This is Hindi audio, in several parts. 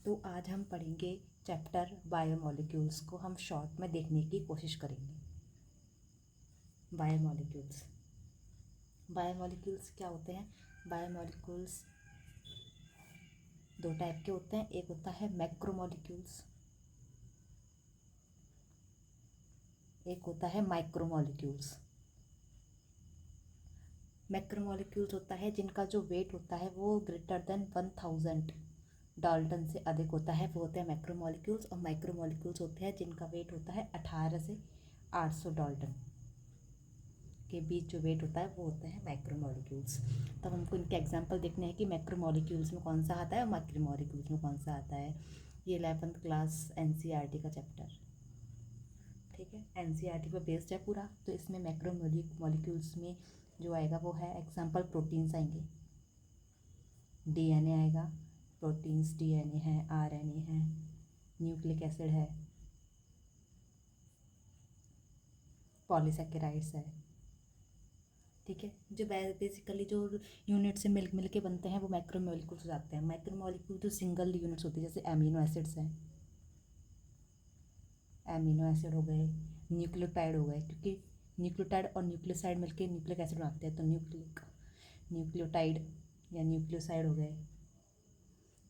तो आज हम पढ़ेंगे चैप्टर बायोमॉलिक्यूल्स को हम शॉर्ट में देखने की कोशिश करेंगे। बायोमॉलिक्यूल्स बायोमॉलिक्यूल्स क्या होते हैं? बायोमॉलिक्यूल्स दो टाइप के होते हैं। एक होता है मैक्रोमॉलिक्यूल्स, एक होता है माइक्रोमॉलिक्यूल्स। मैक्रोमॉलिक्यूल्स होता है जिनका जो वेट होता है वो ग्रेटर देन 1000 डाल्टन से अधिक होता है, वो होते हैं मैक्रोमॉलिक्यूल्स। और माइक्रोमॉलिक्यूल्स होते हैं जिनका वेट होता है 18 से 800 डाल्टन के बीच जो वेट होता है वो होते हैं माइक्रोमॉलिक्यूल्स। तब हमको इनके एग्जांपल देखने हैं कि मैक्रोमॉलिक्यूल्स में कौन सा आता है और माइक्रोमॉलिक्यूल्स में कौन सा आता है। ये 11th क्लास एनसीईआरटी का चैप्टर, ठीक है, एनसीईआरटी पर बेस्ड है पूरा। तो इसमें मैक्रोमॉलिक्यूल्स में जो आएगा वो है एग्जांपल प्रोटीन्स आएंगे, डीएनए आएगा, प्रोटीन्स डीएनए है, आरएनए है, न्यूक्लिक एसिड है, पॉलीसैकेराइड्स है, ठीक है। जो बेसिकली जो यूनिट से मिल के बनते हैं वो मैक्रोमॉलिक्यूल्स हो जाते हैं। माइक्रोमॉलिक्यूल जो सिंगल यूनिट्स होती है, जैसे एमिनो एसिड्स हैं, एमिनो एसिड हो गए, न्यूक्लियोटाइड हो गए, क्योंकि न्यूक्लियोटाइड और न्यूक्लियोसाइड मिलके न्यूक्लिक एसिड बनाते हैं, तो न्यूक्लियोटाइड या न्यूक्लियोसाइड हो गए,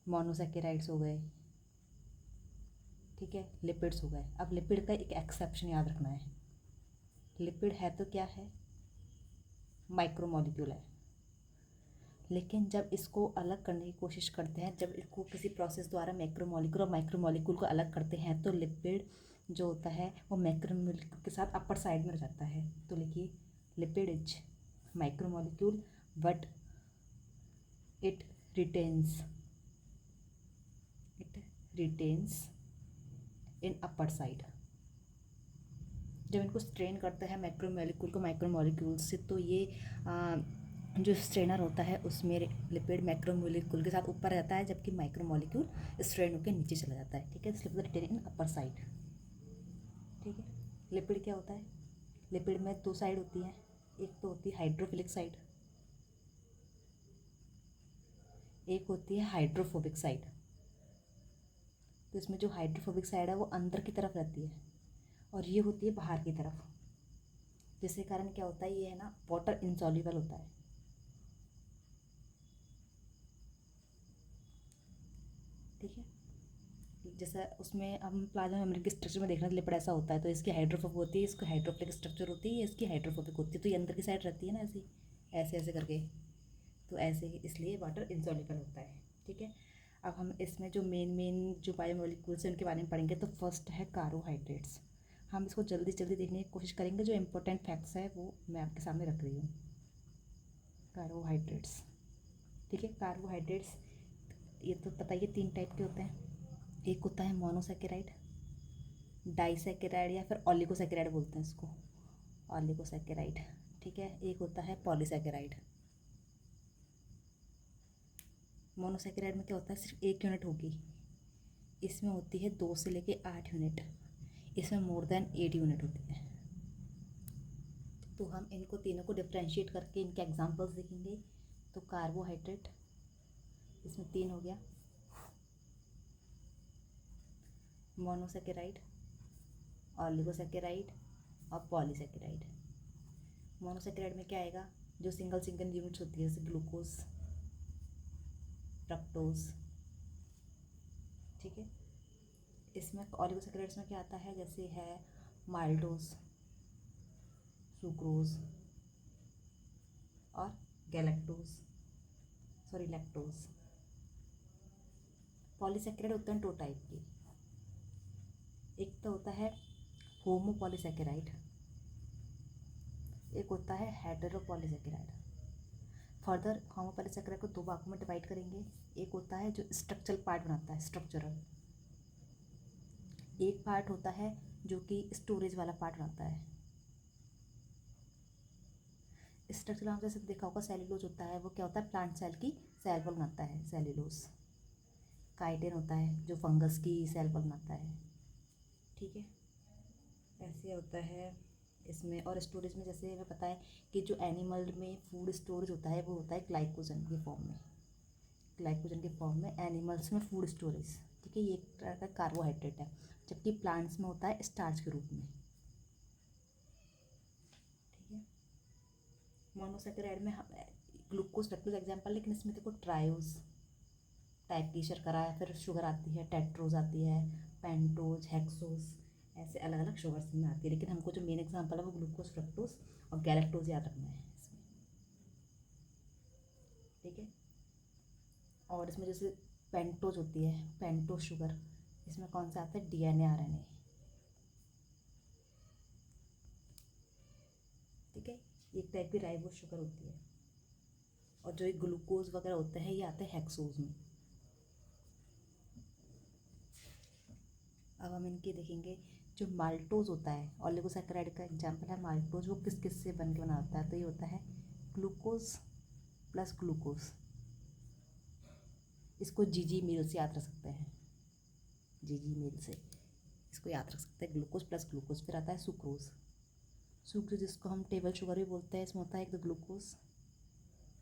मोनोसैकेराइड्स हो गए, ठीक है, लिपिड्स हो गए। अब लिपिड का एक एक्सेप्शन याद रखना है, लिपिड है तो क्या है, माइक्रोमॉलिक्यूल है, लेकिन जब इसको अलग करने की कोशिश करते हैं, जब इसको किसी प्रोसेस द्वारा मैक्रोमॉलिक्यूल और माइक्रोमॉलिक्यूल को अलग करते हैं, तो लिपिड जो होता है वो मैक्रोमॉलिक्यूल के साथ अपर साइड में रह जाता है। तो लिखिए, lipid is micromolecule but it retains in upper side. जब इनको स्ट्रेन करते हैं मैक्रोमॉलिक्यूल को माइक्रोमॉलिक्यूल से, तो ये जो स्ट्रेनर होता है उसमें लिपिड मैक्रोमॉलिक्यूल के साथ ऊपर रहता है, जबकि माइक्रोमॉलिक्यूल स्ट्रेन होकर नीचे चला जाता है, ठीक है। इसलिए रिटेन इन अपर साइड, ठीक है। लिपिड क्या होता है? लिपिड में दो साइड होती हैं, एक तो होती है हाइड्रोफिलिक साइड, एक होती है हाइड्रोफोबिक साइड। तो इसमें जो हाइड्रोफोबिक साइड है वो अंदर की तरफ रहती है और ये होती है बाहर की तरफ, जिसके कारण क्या होता है, ये है ना, वाटर इनसॉल्युबल होता है, ठीक है। जैसा उसमें हम प्लाज्मा मेम्ब्रेन के स्ट्रक्चर में देखना, लिपिड ऐसा होता है, तो इसकी हाइड्रोफोबिक होती है, इसकी हाइड्रोफिलिक स्ट्रक्चर होती है, इसकी हाइड्रोफोबिक होती है। तो ये अंदर की साइड रहती है ना, ऐसी ऐसे ऐसे करके, तो ऐसे ही इसलिए वाटर इनसॉल्युबल होता है, ठीक है। अब हम इसमें जो मेन जो बायोमॉलिक्यूल्स हैं उनके बारे में पढ़ेंगे। तो फर्स्ट है कार्बोहाइड्रेट्स। हम इसको जल्दी जल्दी देखने की कोशिश करेंगे, जो इंपॉर्टेंट फैक्ट्स है वो मैं आपके सामने रख रही हूँ। कार्बोहाइड्रेट्स, ठीक है। कार्बोहाइड्रेट्स ये तो पता ही है, 3 टाइप के होते हैं। एक होता है मोनोसैकेराइड, डाइसैकेराइड या फिर ऑलिगोसैकेराइड बोलते हैं इसको, ऑलिगोसैकेराइड, ठीक है। एक होता है पॉलीसैकेराइड। मोनोसैकेराइड में क्या होता है, सिर्फ एक यूनिट होगी, इसमें होती है 2 से लेके 8 यूनिट, इसमें मोर देन 8 यूनिट होती है। तो हम इनको तीनों को डिफ्रेंशिएट करके इनके एग्जांपल्स देखेंगे। तो कार्बोहाइड्रेट, इसमें 3 हो गया, मोनोसैकेराइड, ऑलिगोसैकेराइड और पॉलीसैकेराइड। मोनोसैकेराइड में क्या आएगा, जो सिंगल यूनिट्स होती है, जैसे ग्लूकोज, फ्रक्टोज, ठीक है। इसमें ऑलिगोसैकेराइड्स में क्या आता है, जैसे है माल्टोज, सुक्रोज और लैक्टोज। पॉलीसैकेराइड होते हैं 2 टाइप के, एक तो होता है होमोपॉलीसैकेराइड, एक होता है हेटेरोपॉलीसैकेराइड। फर्दर होमोपॉलीसैकेराइड को 2 भागों में डिवाइड करेंगे। एक होता है जो स्ट्रक्चरल पार्ट बनाता है, स्ट्रक्चरल, एक पार्ट होता है जो कि स्टोरेज वाला पार्ट बनाता है। स्ट्रक्चरल में जैसे देखा होगा सेल्यूलोज होता है, वो क्या होता है, प्लांट सेल की सेल वॉल बनाता है सेल्यूलोज। काइटिन होता है जो फंगस की सेल वॉल बनाता है, ठीक है। ऐसे होता है इसमें। और स्टोरेज में जैसे हमें पता है कि जो एनिमल में फूड स्टोरेज होता है वो होता है ग्लाइकोजन के फॉर्म में, एनिमल्स में फूड स्टोरेज, ठीक है, ये एक तरह का कार्बोहाइड्रेट है, जबकि प्लांट्स में होता है स्टार्च के रूप में। ठीक है, मोनोसेकेराइड में ग्लूकोज फ्रक्टोज एग्जाम्पल, लेकिन इसमें देखो ट्रायोज टाइप की शर्करा है, फिर शुगर आती है, टेट्रोज आती है, पेंटोज, हेक्सोज, ऐसे अलग अलग शुगर्स में आती है, लेकिन हमको जो मेन एग्जाम्पल है वो ग्लूकोज फ्रक्टोज और गैलेक्टोज याद रखना है इसमें। ठीक है, और इसमें जैसे पेंटोज होती है, पेंटोज शुगर, इसमें कौन सा आता है, DNA RNA। ठीक है, एक टाइप की राइबोज शुगर होती है, और जो ये ग्लूकोज वगैरह होते हैं ये आते हैं हेक्सोज में। अब हम इनके देखेंगे, जो माल्टोज होता है, ऑलिगोसैकेराइड का एग्जाम्पल है माल्टोज, वो किस किस से बन के बना होता है, तो ये होता है ग्लूकोज प्लस ग्लूकोज, इसको जीजी मील से याद रख सकते हैं, जीजी मील से इसको याद रख सकते हैं, ग्लूकोज प्लस ग्लूकोज। फिर आता है सुक्रोज, सुक्रोज जिसको हम टेबल शुगर भी बोलते हैं, इसमें होता है एक तो ग्लूकोज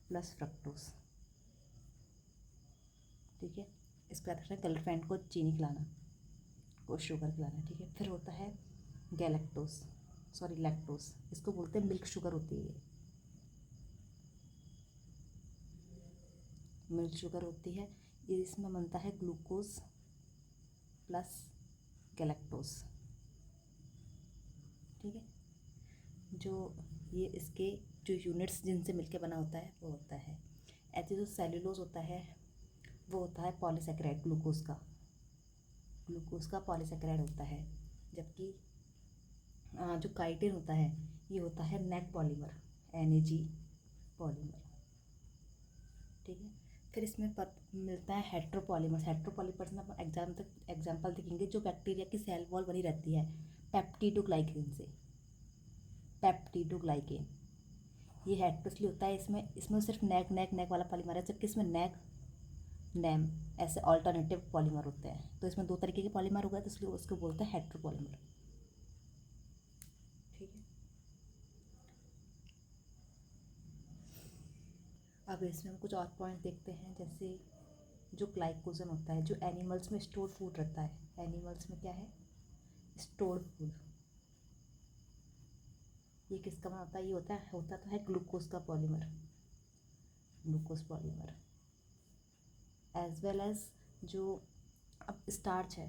प्लस फ्रक्टोज। ठीक है, इसको याद रखना है, गर्लफ्रेंड को चीनी खिलाना, को शुगर खिलाना। ठीक है, फिर होता है गैलेक्टोज, सॉरी लैक्टोज, इसको बोलते हैं मिल्क शुगर होती है, ये मिल्क शुगर होती है, ये इसमें बनता है ग्लूकोज प्लस गैलेक्टोज। ठीक है, जो ये इसके जो यूनिट्स जिनसे मिलके बना होता है वो होता है, ऐसे जो सेल्यूलोज होता है वो होता है पॉलीसेकेराइड, ग्लूकोज का पॉलीसेकेराइड होता है, जबकि जो काइटिन होता है ये होता है नेट पॉलीमर, NAG पॉलीमर। ठीक है, फिर इसमें मिलता है हेट्रोपॉलीमर्स, हेट्रोपॉलीमर्स में हम एग्जाम्पल देखेंगे, जो बैक्टीरिया की सेल वॉल बनी रहती है पेप्टिडोग्लाइकेन से, पेप्टिडोग्लाइकेन, ये हेट्रो इसलिए होता है, इसमें सिर्फ नेक नेक नेक वाला पॉलीमर है, जबकि इसमें नेक नेम ऐसे ऑल्टरनेटिव पॉलीमर होते हैं, तो इसमें दो तरीके के पॉलीमर हो गए, तो इसलिए उसको बोलते हैं हेट्रोपॉलीमर। ठीक है, अब इसमें हम कुछ और पॉइंट देखते हैं, जैसे जो ग्लाइकोजन होता है, जो एनिमल्स में स्टोर फूड रहता है, एनिमल्स में क्या है, स्टोर्ड फूड, ये किसका बना होता है, ये होता तो है ग्लूकोज का polymer, glucose polymer, as well as जो अब स्टार्च है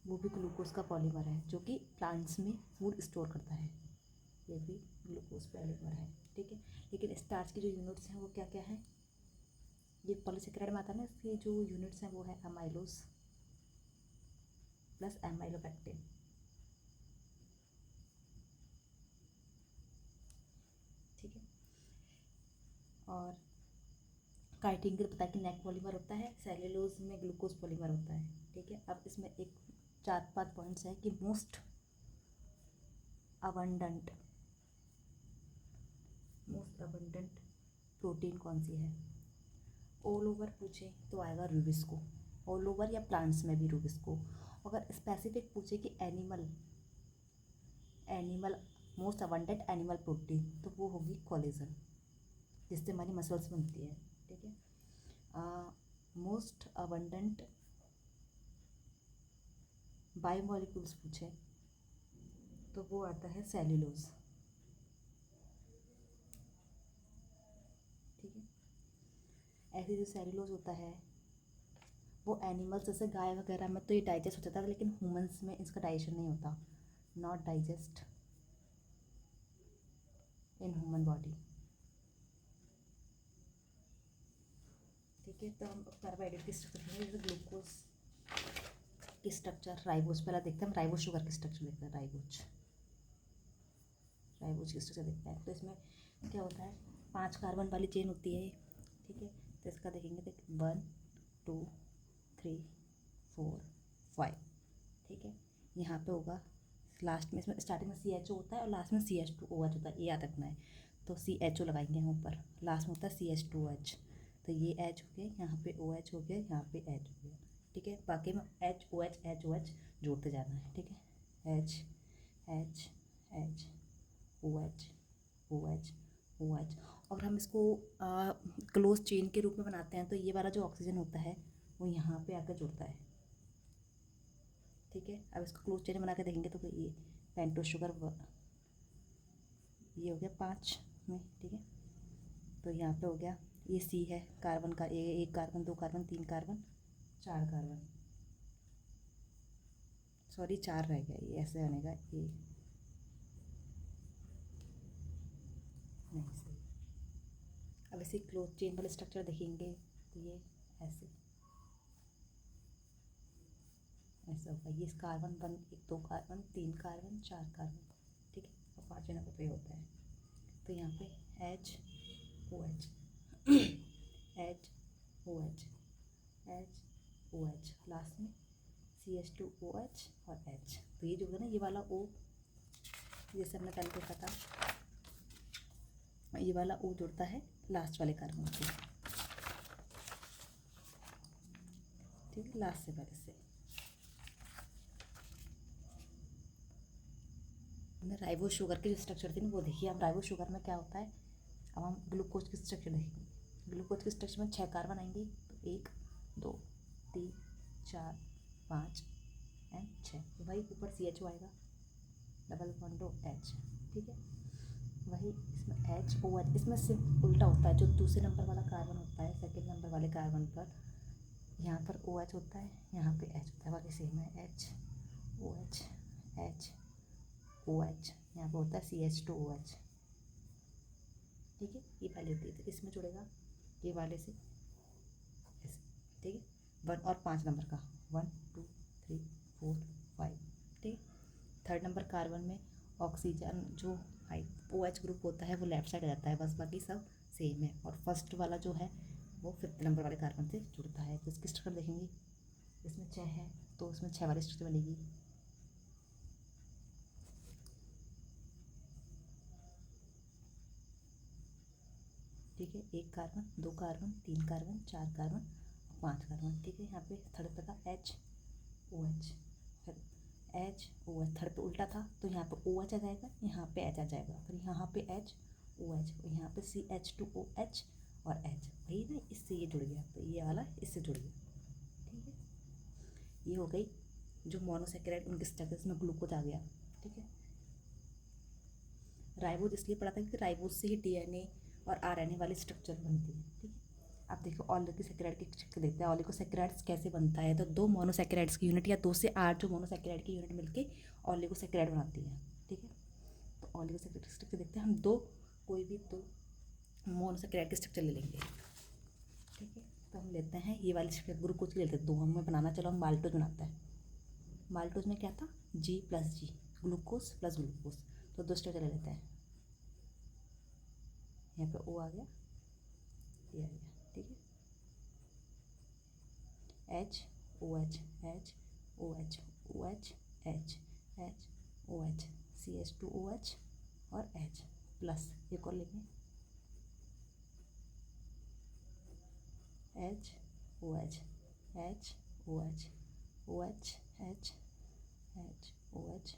वो भी ग्लूकोज का पॉलीमर है, जो कि प्लांट्स में फूड स्टोर करता है, ये भी ग्लूकोज पॉलीमर है। ठीक है, लेकिन स्टार्च की जो यूनिट्स हैं वो क्या क्या है, ये पॉलीसेकेराइड में आता है ना, इसकी जो यूनिट्स हैं वो है अमाइलोज प्लस एमाइलोपेक्टिन। ठीक है, और काइटिन के पता है कि नेक पॉलीमर होता है, सेल्यूलोज में ग्लूकोज पॉलीमर होता है। ठीक है, अब इसमें एक 4-5 पॉइंट्स हैं कि मोस्ट अबंडेंट प्रोटीन कौन सी है, ऑल ओवर पूछे तो आएगा रूबिस्को, ऑल ओवर या प्लांट्स में भी रूबिस्को। अगर स्पेसिफिक पूछे कि animal most abundant animal protein, तो वो होगी कोलेजन, जिससे हमारी मसल्स बनती है। ठीक है, मोस्ट अबंडेंट बायोमोलिक्यूल्स पूछे तो वो आता है सेल्यूलोज। ठीक है, ऐसे जो सेल्यूलोज होता है वो एनिमल्स जैसे गाय वगैरह में तो ये डाइजेस्ट हो जाता है, लेकिन ह्यूमंस में इसका डाइजेशन नहीं होता, not digest in human body. ठीक है, तो हम कार्बोहाइड्रेट की स्ट्रक्चर जैसे ग्लूकोज की स्ट्रक्चर, राइबोज पहला देखते हैं, हम राइबोज शुगर की स्ट्रक्चर देखते हैं, राइबोज की स्ट्रक्चर देखते हैं। तो इसमें क्या होता है, 5 कार्बन वाली चेन होती है। ठीक है, तो इसका देखेंगे, 1 2 3 4 5। ठीक है, यहाँ पे होगा लास्ट में, इसमें स्टार्टिंग में CHO होता है और लास्ट में CH2OH होता है, ये याद रखना है। तो CHO लगाएंगे हम ऊपर, लास्ट में होता है CH2OH, तो ये H हो गया, यहाँ पे OH हो गया, यहाँ पे H हो गया। ठीक है, बाकी में HOH जोड़ते जाना है। ठीक है, H OH। और हम इसको क्लोज चेन के रूप में बनाते हैं, तो ये वाला जो ऑक्सीजन होता है वो यहाँ पे आकर जुड़ता है। ठीक है, अब इसको क्लोज चेन बना के देखेंगे तो ये पेंटोज शुगर ये हो गया 5 में। ठीक है, तो यहाँ पे हो गया ये सी है, कार्बन का एक carbon, 2 carbon, 3 carbon, 4 carbon, sorry 4 रह गया, ये ऐसे बनेगा ये नहीं सही। अब इसे क्लोज चेन वाले स्ट्रक्चर देखेंगे तो ये ऐसे ऐसा होगा, ये कार्बन 1 2 कार्बन, 3 कार्बन, 4 कार्बन। ठीक है, और 5 जगह पे होता है। तो यहाँ पे H O H H O H H O H, last में CH2OH और H। तो ये जो है ना, ये वाला O, जैसे हमने कल देखा था, ये वाला O जुड़ता है लास्ट वाले कार्बन से। ठीक है, लास्ट से पहले से। हमने राइबोज शुगर की जो स्ट्रक्चर थी ना वो देखिए। अब राइबोज शुगर में क्या होता है, अब हम ग्लूकोज की स्ट्रक्चर देखेंगे। ग्लूकोज की स्ट्रक्चर में 6 कार्बन आएंगे, तो 1 2 3 4 5 एंड 6। वही ऊपर CHO आएगा, डबल बॉन्ड H। ठीक है, वही इसमें HOH, इसमें सिर्फ उल्टा होता है। जो दूसरे नंबर वाला कार्बन होता है, सेकेंड नंबर वाले कार्बन पर यहाँ पर OH होता है, यहाँ पे H होता है, बाकी सेम है। HOH HOH, यहाँ पे होता है CH2OH। ठीक है, ये पहले होती है, तो इसमें जुड़ेगा ये वाले से ऐसे। ठीक है, 1 और 5 नंबर का 1 2 3 4 5। ठीक, थर्ड नंबर कार्बन में ऑक्सीजन जो OH ग्रुप होता है वो लेफ्ट साइड रहता है, बस बाकी सब सेम है। और फर्स्ट वाला जो है वो 5th नंबर वाले कार्बन से जुड़ता है। तो इसकी स्ट्रक्चर देखेंगे, इसमें 6 है तो उसमें 6 वाली स्ट्रक्चर बनेगी। ठीक है, 1 carbon, 2 carbon, 3 carbon, 4 carbon, 5 carbon. ठीक है, यहाँ पे थर्ड पे था HOH, फिर HOH थर्ड पे उल्टा था तो यहाँ पे OH आ जाएगा, यहाँ पे H आ जाएगा, फिर यहाँ पे HOH, और यहाँ पे CH2OH और H। वही ना, इससे ये जुड़ गया, तो ये वाला इससे जुड़ गया। ठीक है, ये हो गई जो मोनोसेकेराइड उनके स्ट्रक्चर, इसमें ग्लूकोज आ गया। ठीक है, राइबोज इसलिए पढ़ा था क्योंकि राइबोज से ही DNA और RNA वाली स्ट्रक्चर बनती है। ठीक है, अब देखो ऑलिगोसैकेराइड की स्ट्रक्चर देखते हैं। ऑलिगोसैकेराइड्स कैसे बनता है, तो 2 मोनोसैकेराइड्स की यूनिट या 2 से 8 जो मोनोसैकेराइड की यूनिट मिलके ऑलिगोसैकेराइड बनाती है। ठीक है, तो ऑलिगोसैकेराइड की स्ट्रक्चर देखते हैं हम। कोई भी 2 मोनोसैकेराइड की स्ट्रक्चर ले लेंगे। ठीक है, तो हम लेते हैं ये वाली स्ट्रक्चर, ग्लूकोज की लेते हैं 2 हमें बनाना। चलो हम माल्टोज बनाते हैं। माल्टोज में क्या था, G + G, glucose plus glucose. तो 2 स्ट्रक्चर ले लेते हैं। यहाँ पे O आ गया, ये आ गया। ठीक है, HOH HOH OH HOH CH2OH और H प्लस एक और लेंगे HOH HOH OH HOH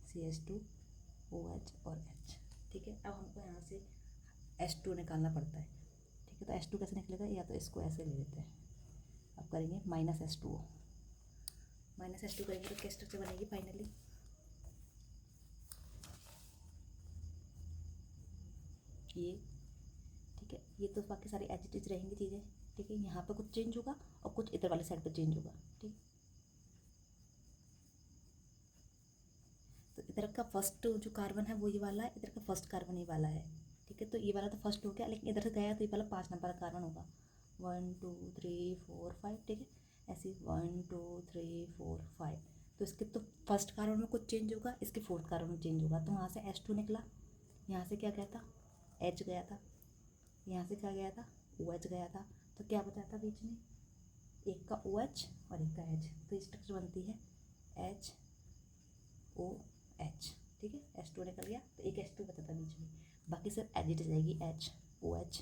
CH2OH और H। ठीक है, अब हमको यहाँ से H2 निकालना पड़ता है। ठीक है, तो H2 कैसे निकलेगा, या तो इसको ऐसे ले लेते हैं। अब करेंगे -H2O। -H2 करेंगे तो क्या स्ट्रक्चर बनेगी फाइनली, ये। ठीक है, ये तो बाकी सारी एज इट इज रहेंगी चीज़ें। ठीक है, यहाँ पे कुछ चेंज होगा और कुछ इधर वाले साइड पे चेंज होगा। ठीक, तो इधर का फर्स्ट जो कार्बन है वो ये वाला है, इधर का फर्स्ट कार्बन ये वाला है। ठीक है, तो ये वाला तो फर्स्ट हो गया, लेकिन इधर से गया तो ये वाला 5 नंबर का कार्बन होगा। 1 2 3 4 5। ठीक है, ऐसे 1 2 3 4 5। तो इसके तो फर्स्ट कार्बन में कुछ चेंज होगा, इसके फोर्थ कार्बन में चेंज होगा। तो वहाँ से H2 निकला, यहाँ से क्या गया था, H गया था, यहाँ से क्या गया था, OH गया था। तो क्या बचा था बीच में, एक का OH और एक का H। तो स्ट्रक्चर बनती है HOH। ठीक है, H2 निकल गया तो एक H2 बचा था बीच में, बाकी सब एज इट जाएगी। HOH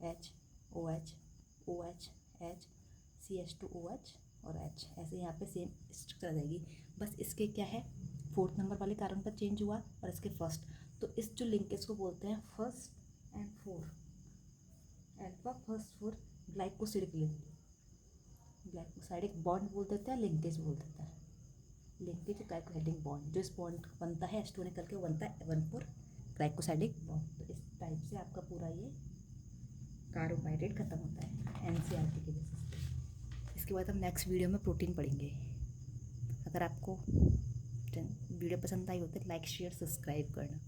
HOH OH H CH2OH और H। ऐसे यहाँ पे सेम स्ट्रक्चर आ जाएगी। बस इसके क्या है, 4th नंबर वाले कार्बन पर चेंज हुआ और इसके फर्स्ट। तो इस जो लिंकेज को बोलते हैं फर्स्ट एंड 4 अल्फा फर्स्ट 4 ग्लाइकोसिड के लिए। ग्लाइकोसाइडिक बॉन्ड बोल देते हैं, लिंकेज बोल देता है। लिंकेज ग्लाइकोसाइडिक बॉन्ड, जो इस बॉन्ड बनता है H2 निकल के बनता है 1,4 ग्लाइकोसाइडिक बॉन्ड। तो इस टाइप से आपका पूरा ये कार्बोहाइड्रेट खत्म होता है NCERT के बेसिस पे। इसके बाद हम नेक्स्ट वीडियो में प्रोटीन पढ़ेंगे। अगर आपको वीडियो पसंद आई हो तो लाइक शेयर सब्सक्राइब करना।